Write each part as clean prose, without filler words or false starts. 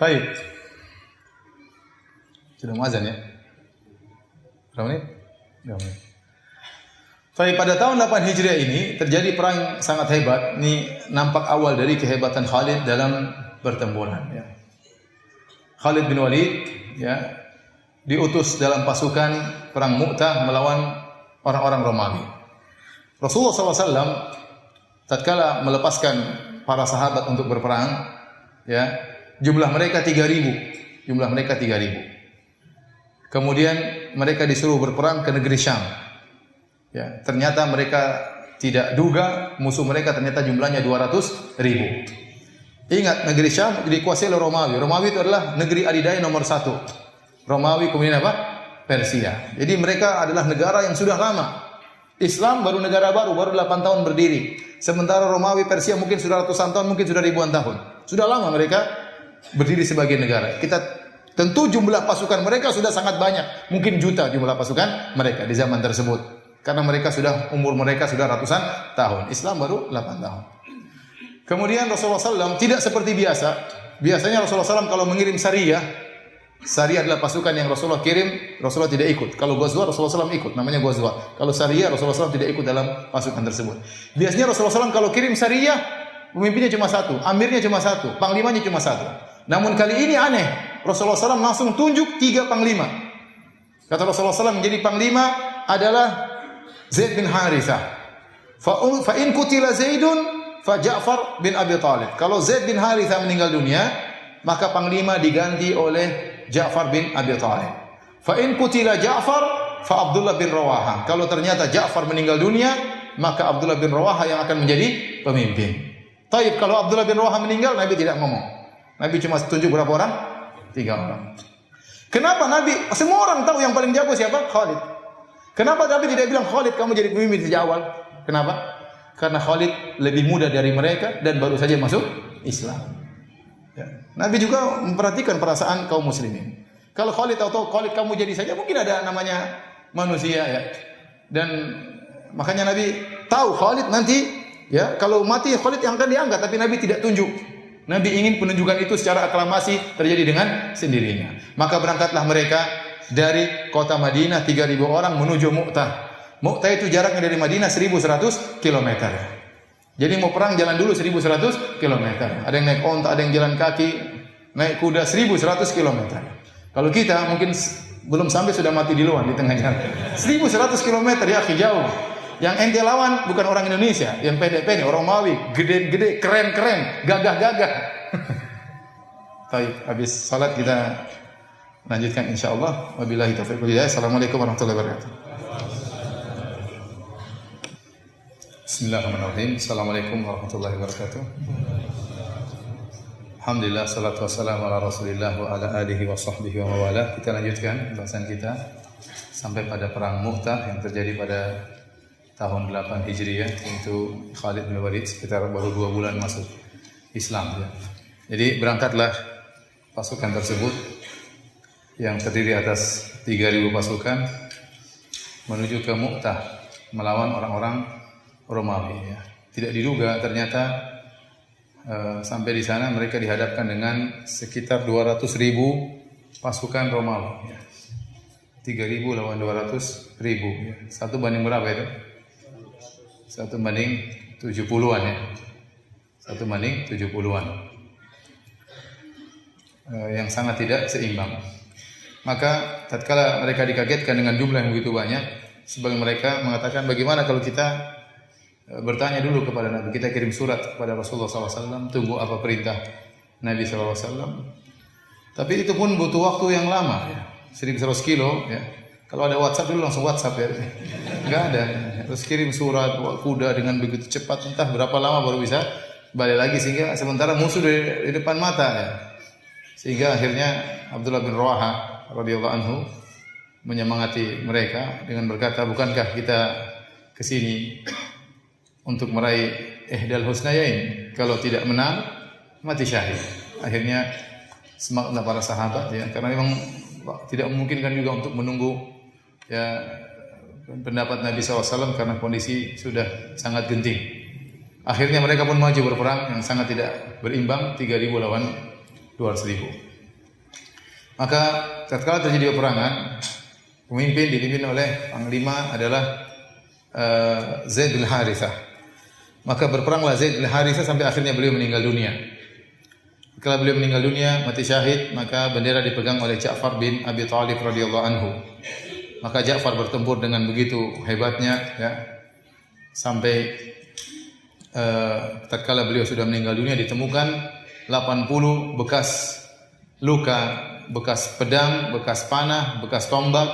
Baik. Sudah muazan ya? Berapa menit? 2 menit. Baik, pada tahun 8 Hijriah ini terjadi perang yang sangat hebat. Ini nampak awal dari kehebatan Khalid dalam pertempuran. Ya. Khalid bin Walid ya, diutus dalam pasukan perang Mu'tah melawan orang-orang Romawi. Rasulullah SAW tatkala melepaskan para sahabat untuk berperang, ya, jumlah mereka 3.000. Jumlah mereka 3.000. Kemudian mereka disuruh berperang ke negeri Syam. Ya, ternyata mereka tidak duga musuh mereka ternyata jumlahnya 200.000. Ingat, negeri Syam dikuasai oleh Romawi. Romawi itu adalah negeri adidaya nomor 1. Romawi kemudian apa? Persia. Jadi mereka adalah negara yang sudah lama. Islam baru negara baru 8 tahun berdiri. Sementara Romawi Persia mungkin sudah ratusan tahun, mungkin sudah ribuan tahun. Sudah lama mereka berdiri sebagai negara. Kita tentu jumlah pasukan mereka sudah sangat banyak. Mungkin juta jumlah pasukan mereka di zaman tersebut. Karena mereka sudah, umur mereka sudah ratusan tahun. Islam baru 8 tahun. Kemudian Rasulullah SAW tidak seperti biasa. Biasanya Rasulullah SAW kalau mengirim sariyah adalah pasukan yang Rasulullah kirim, Rasulullah tidak ikut. Kalau Ghazwa, Rasulullah SAW ikut, namanya Ghazwa. Kalau sariyah, Rasulullah SAW tidak ikut dalam pasukan tersebut. Biasanya Rasulullah SAW kalau kirim sariyah, pemimpinnya cuma satu, amirnya cuma satu, panglimanya cuma satu. Namun kali ini aneh, Rasulullah SAW langsung tunjuk 3 panglima. Kata Rasulullah SAW menjadi panglima adalah Zaid bin Harithah. Fa in qutila Zaidun fa Ja'far bin Abi Thalib. Kalau Zaid bin Harithah meninggal dunia, maka panglima diganti oleh Ja'far bin Abi Thalib. Fa in qutila Ja'far fa Abdullah bin Rawaha. Kalau ternyata Ja'far meninggal dunia, maka Abdullah bin Rawaha yang akan menjadi pemimpin. Taib, kalau Abdullah bin Rawaha meninggal, Nabi tidak ngomong. Nabi cuma tunjuk berapa orang? 3 orang. Kenapa Nabi? Semua orang tahu yang paling jago siapa? Khalid. Kenapa Nabi tidak bilang Khalid kamu jadi pemimpin sejak awal? Kenapa? Karena Khalid lebih muda dari mereka dan baru saja masuk Islam. Ya. Nabi juga memperhatikan perasaan kaum muslimin. Kalau Khalid tahu Khalid kamu jadi saja, mungkin ada namanya manusia ya. Dan makanya Nabi tahu Khalid nanti ya kalau mati Khalid yang akan diangkat, tapi Nabi tidak tunjuk. Nabi ingin penunjukan itu secara aklamasi terjadi dengan sendirinya. Maka berangkatlah mereka dari kota Madinah 3.000 orang menuju Mu'tah. Mu'tah itu jaraknya dari Madinah 1.100 km. Jadi mau perang jalan dulu 1.100 km. Ada yang naik onta, ada yang jalan kaki, naik kuda 1.100 km. Kalau kita mungkin belum sampai sudah mati di luar di tengah jalan. 1.100 km ya jauh. Yang ente lawan bukan orang Indonesia, yang pede-pede, orang Romawi, gede-gede, keren-keren, gagah-gagah. Baik, habis salat kita lanjutkan insyaallah. Wabillahi taufiq wal hidayah. Assalamualaikum warahmatullahi wabarakatuh. Bismillahirrahmanirrahim. Assalamualaikum warahmatullahi wabarakatuh. Alhamdulillah, salatu wassalamu ala Rasulillah wa ala alihi wa sahbihi wa mawala. Kita lanjutkan bahasan kita sampai pada perang Mu'tah yang terjadi pada tahun 8 Hijriah, yaitu Khalid bin Walid sekitar baru 2 bulan masuk Islam ya. Jadi berangkatlah pasukan tersebut yang terdiri atas 3.000 pasukan menuju ke Mu'tah melawan orang-orang Romawi ya. Tidak diduga ternyata sampai di sana mereka dihadapkan dengan sekitar 200.000 pasukan Romawi ya. 3.000 lawan 200.000 ya. 1 banding berapa itu? 1 banding 70-an ya. 1 banding 70-an. Yang sangat tidak seimbang. Maka tatkala mereka dikagetkan dengan jumlah yang begitu banyak, sebagian mereka mengatakan bagaimana kalau kita bertanya dulu kepada Nabi, kita kirim surat kepada Rasulullah SAW, tunggu apa perintah Nabi SAW. Tapi itu pun butuh waktu yang lama ya. 1.100 kilo ya. Kalau ada WhatsApp dulu langsung WhatsApp ya. Enggak ada. Terus kirim surat kuda dengan begitu cepat, entah berapa lama baru bisa balik lagi, sehingga sementara musuh di depan mata ya. Sehingga akhirnya Abdullah bin Rawaha radhiyallahu anhu menyemangati mereka dengan berkata, bukankah kita ke sini untuk meraih ihdal husnayain? Kalau tidak menang mati syahid. Akhirnya semangatlah para sahabat ya, karena memang tidak memungkinkan juga untuk menunggu ya pendapat Nabi SAW karena kondisi sudah sangat genting. Akhirnya mereka pun maju berperang yang sangat tidak berimbang, 3.000 lawan 200.000. Maka tatkala terjadi peperangan, pemimpin dipimpin oleh panglima adalah Zaid bin Harithah. Maka berperanglah Zaid bin Harithah sampai akhirnya beliau meninggal dunia. Setelah beliau meninggal dunia, mati syahid, maka bendera dipegang oleh Ja'far bin Abi Thalib radhiyallahu anhu. Maka Ja'far bertempur dengan begitu hebatnya, ya, sampai tatkala beliau sudah meninggal dunia ditemukan 80 bekas luka, bekas pedang, bekas panah, bekas tombak,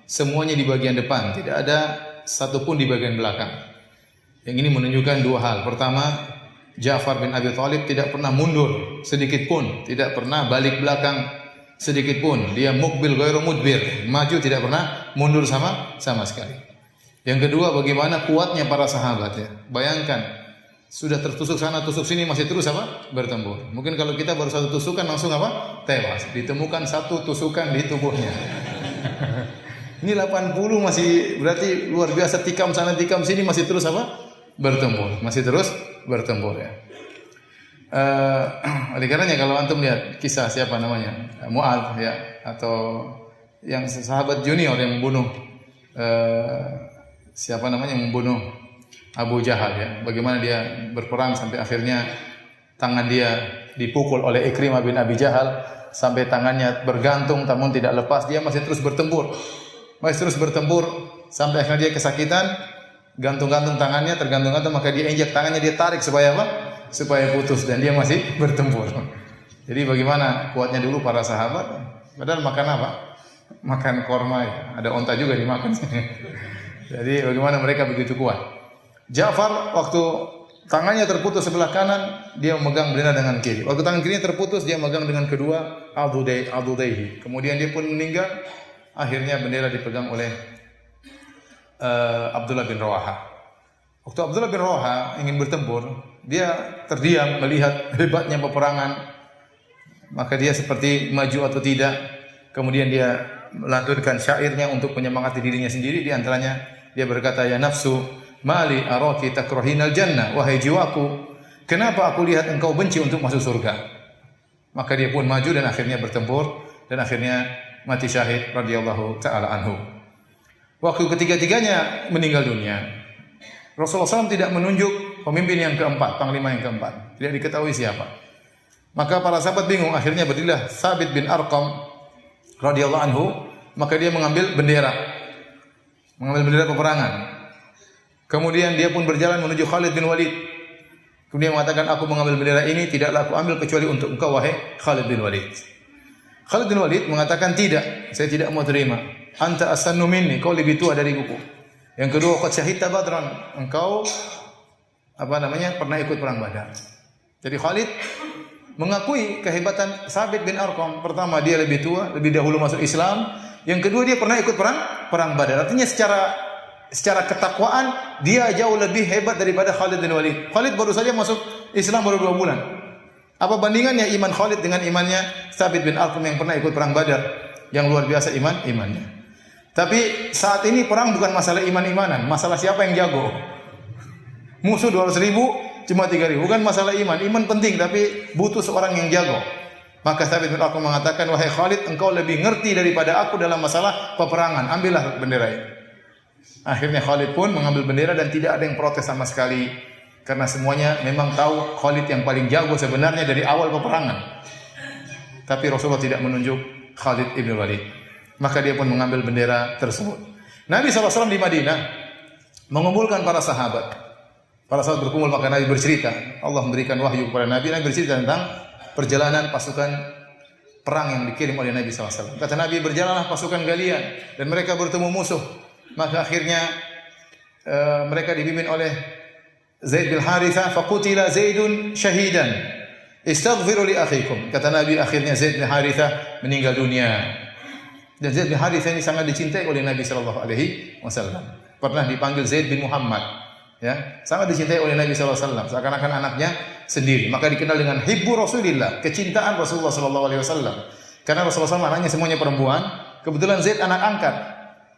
semuanya di bagian depan, tidak ada satupun di bagian belakang. Yang ini menunjukkan dua hal. Pertama, Ja'far bin Abi Thalib tidak pernah mundur sedikit pun, tidak pernah balik belakang sedikit pun. Dia mukbil ghairu mudbir, maju tidak pernah mundur sama sekali. Yang kedua, bagaimana kuatnya para sahabat, ya. Bayangkan, sudah tertusuk sana tusuk sini masih terus bertempur. Mungkin kalau kita baru satu tusukan langsung tewas. Ditemukan satu tusukan di tubuhnya. Ini 80 masih berarti luar biasa, tikam sana tikam sini masih terus bertempur, masih terus bertempur, ya. Oleh karenanya kalau antum lihat kisah siapa namanya, Mu'adz, ya, atau yang sahabat junior yang membunuh membunuh Abu Jahal, ya. Bagaimana dia berperang sampai akhirnya tangan dia dipukul oleh Ikrimah bin Abi Jahal sampai tangannya bergantung namun tidak lepas, dia masih terus bertempur. Sampai akhirnya dia kesakitan, gantung-gantung tangannya, tergantung-gantung, maka dia injak tangannya, dia tarik supaya supaya putus, dan dia masih bertempur. Jadi bagaimana kuatnya dulu para sahabat, padahal makan makan korma, ya. Ada onta juga dimakan. Jadi bagaimana mereka begitu kuat. Ja'far waktu tangannya terputus sebelah kanan, dia memegang bendera dengan kiri. Waktu tangan kirinya terputus, dia memegang dengan kedua adudaihi. Kemudian dia pun meninggal. Akhirnya bendera dipegang oleh Abdullah bin Rawaha. Waktu Abdullah bin Rawaha ingin bertempur, dia terdiam melihat hebatnya peperangan. Maka dia seperti maju atau tidak. Kemudian dia melantunkan syairnya untuk menyemangati dirinya sendiri. Di antaranya dia berkata, ya nafsu, mali araki takrahinal jannah, wahai jiwaku, kenapa aku lihat engkau benci untuk masuk surga? Maka dia pun maju dan akhirnya bertempur dan akhirnya mati syahid radhiyallahu taala anhu. Waktu ketiga-tiganya meninggal dunia, Rasulullah SAW tidak menunjuk pemimpin yang keempat, panglima yang keempat, tidak diketahui siapa. Maka para sahabat bingung, akhirnya berdirilah Thabit bin Arqam radhiyallahu anhu, maka dia mengambil bendera peperangan. Kemudian dia pun berjalan menuju Khalid bin Walid. Kemudian mengatakan, aku mengambil bendera ini tidaklah aku ambil kecuali untuk engkau, wahai Khalid bin Walid. Khalid bin Walid mengatakan, tidak, saya tidak mau terima. Anta asannu minni, kau lebih tua dari buku. Yang kedua, qad syahidta badran, engkau pernah ikut perang Badar. Jadi Khalid mengakui kehebatan Thabit bin Arqam. Pertama, dia lebih tua, lebih dahulu masuk Islam. Yang kedua, dia pernah ikut perang Badar. Artinya secara ketakwaan dia jauh lebih hebat daripada Khalid bin Walid. Khalid baru saja masuk Islam baru 2 bulan. Apa bandingannya iman Khalid dengan imannya Thabit bin Arqam yang pernah ikut perang Badar, yang luar biasa imannya. Tapi saat ini perang bukan masalah iman-imanan, masalah siapa yang jago. Musuh 200.000, cuma 3.000, bukan masalah iman. Iman penting tapi butuh seorang yang jago. Maka Thabit bin Arqam mengatakan, wahai Khalid, engkau lebih ngerti daripada aku dalam masalah peperangan. Ambillah bendera ini. Akhirnya Khalid pun mengambil bendera dan tidak ada yang protes sama sekali, karena semuanya memang tahu Khalid yang paling jago sebenarnya dari awal peperangan. Tapi Rasulullah tidak menunjuk Khalid ibn Walid. Maka dia pun mengambil bendera tersebut. Nabi SAW di Madinah mengumpulkan para sahabat. Para sahabat berkumpul, maka Nabi bercerita. Allah memberikan wahyu kepada Nabi. Nabi bercerita tentang perjalanan pasukan perang yang dikirim oleh Nabi SAW. Kata Nabi, berjalanlah pasukan kalian dan mereka bertemu musuh. Maka akhirnya mereka dipimpin oleh Zaid bin Harithah, faqutila Zaidun syahidan. Istaghfiru li akhikum. Kata Nabi, akhirnya Zaid bin Harithah meninggal dunia. Dan Zaid bin Harithah ini sangat dicintai oleh Nabi sallallahu alaihi wasallam. Pernah dipanggil Zaid bin Muhammad, ya. Sangat dicintai oleh Nabi sallallahu alaihi wasallam, seakan-akan anaknya sendiri. Maka dikenal dengan hibbu Rasulillah, kecintaan Rasulullah sallallahu alaihi wasallam. Karena Rasulullah SAW anaknya semuanya perempuan, kebetulan Zaid anak angkat.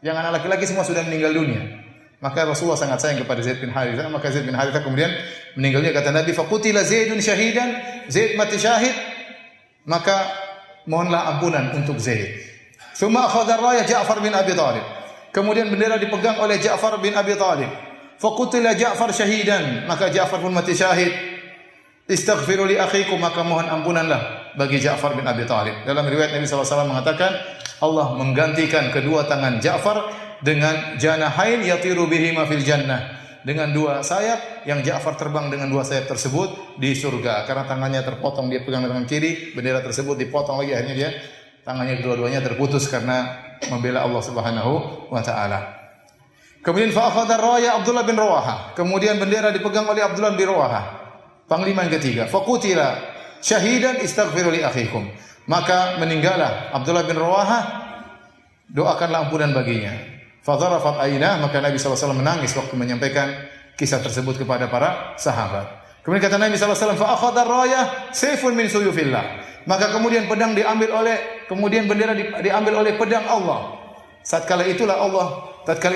Yang anak laki-laki semua sudah meninggal dunia. Maka Rasulullah sangat sayang kepada Zaid bin Harithah, maka Zaid bin Harithah kemudian meninggalnya. Kata Nabi, "Faqutila Zaidun syahidan." Zaid mati syahid, maka mohonlah ampunan untuk Zaid. Tsumma akhadha raya Ja'far bin Abi Thalib. Kemudian bendera dipegang oleh Ja'far bin Abi Thalib. Faqutila Ja'far syahidan, maka Ja'far pun mati syahid. Istaghfiru li akhikum, maka mohon ampunanlah bagi Ja'far bin Abi Thalib. Dalam riwayat Nabi SAW mengatakan, Allah menggantikan kedua tangan Ja'far dengan janahain yatiru bihima fil jannah. Dengan dua sayap yang Ja'far terbang dengan dua sayap tersebut di surga. Karena tangannya terpotong, dia pegang tangan kiri, bendera tersebut dipotong lagi, akhirnya dia tangannya kedua-duanya terputus karena membela Allah Subhanahu wa taala. Kemudian fa akhadha raya Abdullah bin Rawaha. Kemudian bendera dipegang oleh Abdullah bin Rawaha. Panglima yang ketiga, faqutila syahidan istaghfiru li akhikum. Maka meninggallah Abdullah bin Rawaha, doakanlah ampunan baginya. Fadharafat ainah, maka Nabi SAW menangis waktu menyampaikan kisah tersebut kepada para sahabat. Kemudian kata Nabi SAW, fa akhadha raya sayfun min suyufillah. Maka kemudian pedang diambil oleh, kemudian bendera diambil oleh pedang Allah. Tatkala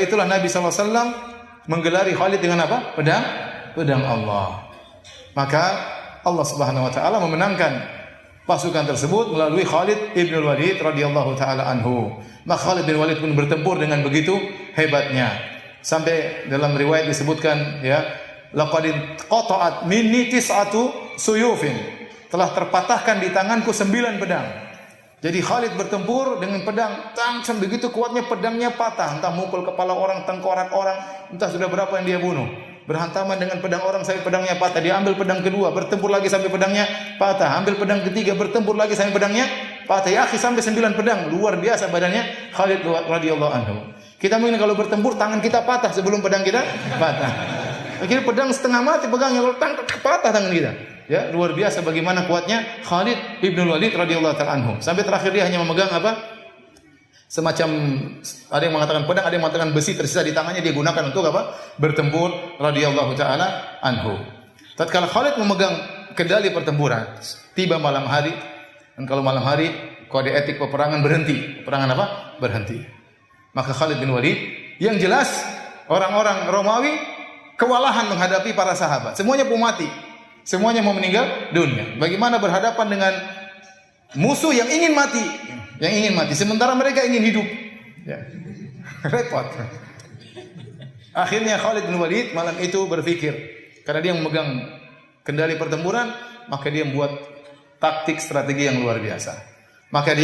itulah Nabi SAW menggelari Khalid dengan apa? Pedang Allah. Maka Allah Subhanahu wa taala memenangkan pasukan tersebut melalui Khalid ibn Walid radhiyallahu taala anhu. Maka Khalid bin Walid pun bertempur dengan begitu hebatnya. Sampai dalam riwayat disebutkan, ya, laqad qata'at minni tis'atu suyufin. Telah terpatahkan di tanganku 9 pedang. Jadi Khalid bertempur dengan pedang, tajam begitu kuatnya pedangnya patah, entah mukul kepala orang, tengkorak orang, entah sudah berapa yang dia bunuh. Berhantaman dengan pedang orang sampai pedangnya patah. Dia ambil pedang kedua, bertempur lagi sampai pedangnya patah. Ambil pedang ketiga, bertempur lagi sampai pedangnya patah. Ya akhi, sampai 9 pedang. Luar biasa badannya Khalid radhiyallahu anhu. Kita mungkin kalau bertempur tangan kita patah sebelum pedang kita patah. Akhirnya pedang setengah mati pegangnya, kalau patah tangan kita. Ya, luar biasa bagaimana kuatnya Khalid ibn Walid radhiyallahu ta'ala anhu. Sampai terakhir dia hanya memegang apa? Semacam, ada yang mengatakan pedang, ada yang mengatakan besi tersisa di tangannya, dia gunakan untuk apa? Bertempur radhiyallahu taala anhu. Tatkala Khalid memegang kendali pertempuran, tiba malam hari, dan kalau malam hari kode etik peperangan berhenti. Peperangan apa? Berhenti. Maka Khalid bin Walid, yang jelas orang-orang Romawi kewalahan menghadapi para sahabat. Semuanya mau mati. Semuanya mau meninggal dunia. Bagaimana berhadapan dengan musuh yang ingin mati? Yang ingin mati, sementara mereka ingin hidup. Ya. Repot. Akhirnya Khalid bin Walid malam itu berpikir, karena dia memegang kendali pertempuran, maka dia membuat taktik strategi yang luar biasa. Maka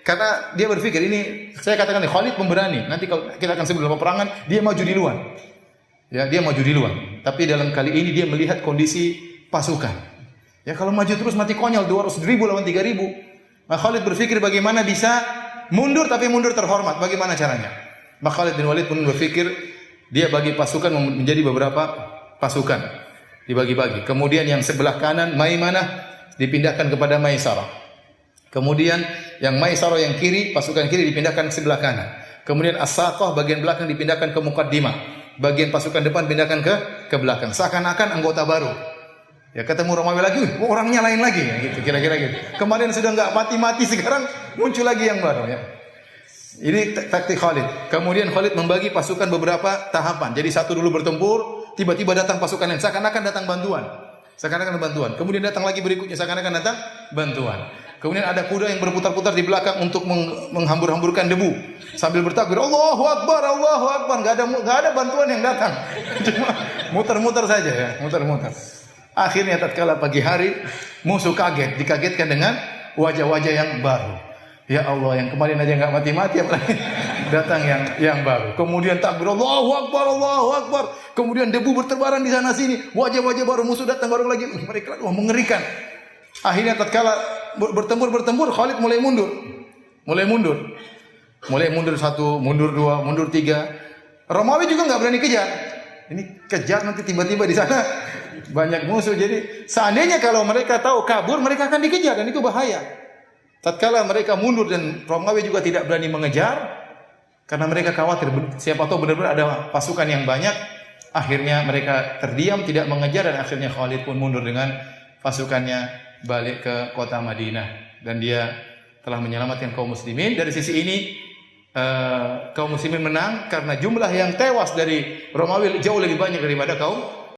karena dia berpikir, ini saya katakan Khalid pemberani. Nanti kalau kita akan sebut dalam peperangan, dia maju duluan. Ya, dia maju duluan. Tapi dalam kali ini dia melihat kondisi pasukan. Ya, kalau maju terus mati konyol, 200.000 lawan 3.000. Maka Khalid berpikir bagaimana bisa mundur tapi mundur terhormat. Bagaimana caranya? Maka Khalid bin Walid pun berpikir, dia bagi pasukan menjadi beberapa pasukan. Dibagi-bagi. Kemudian yang sebelah kanan Maimanah dipindahkan kepada Maisarah. Kemudian yang Maisarah yang kiri, pasukan kiri dipindahkan ke sebelah kanan. Kemudian As-Saqah bagian belakang dipindahkan ke Muqaddimah. Bagian pasukan depan pindahkan ke belakang. Seakan-akan anggota baru. Ya, ketemu Romawi lagi, orangnya lain lagi, ya, gitu, kira-kira gitu. Kemarin sudah enggak mati-mati, sekarang muncul lagi yang baru, ya. Ini taktik Khalid. Kemudian Khalid membagi pasukan beberapa tahapan. Jadi satu dulu bertempur, tiba-tiba datang pasukan lain, seakan-akan datang bantuan. Seakan-akan bantuan. Kemudian datang lagi berikutnya, seakan-akan datang bantuan. Kemudian ada kuda yang berputar-putar di belakang untuk menghambur-hamburkan debu sambil bertakbir, Allahu Akbar, Allahu Akbar. Enggak ada bantuan yang datang. Cuma muter-muter saja, ya, muter-muter. Akhirnya tatkala pagi hari, musuh kaget, dikagetkan dengan wajah-wajah yang baru. Ya Allah, yang kemarin aja enggak mati-mati, apalagi datang yang baru. Kemudian takbir, Allahu Akbar, Allahu Akbar. Kemudian debu berterbaran di sana sini, wajah-wajah baru, musuh datang baru lagi. Mereka mengerikan. Akhirnya tatkala bertempur, Khalid mulai mundur. Mulai mundur 1, mundur 2, mundur 3. Romawi juga enggak berani kejar. Ini kejar nanti tiba-tiba di sana banyak musuh. Jadi seandainya kalau mereka tahu kabur, mereka akan dikejar dan itu bahaya. Tatkala mereka mundur dan Romawi juga tidak berani mengejar karena mereka khawatir siapa tahu benar-benar ada pasukan yang banyak. Akhirnya mereka terdiam, tidak mengejar, dan akhirnya Khalid pun mundur dengan pasukannya balik ke kota Madinah dan dia telah menyelamatkan kaum muslimin. Dari sisi ini kaum muslimin menang karena jumlah yang tewas dari Romawi jauh lebih banyak daripada kaum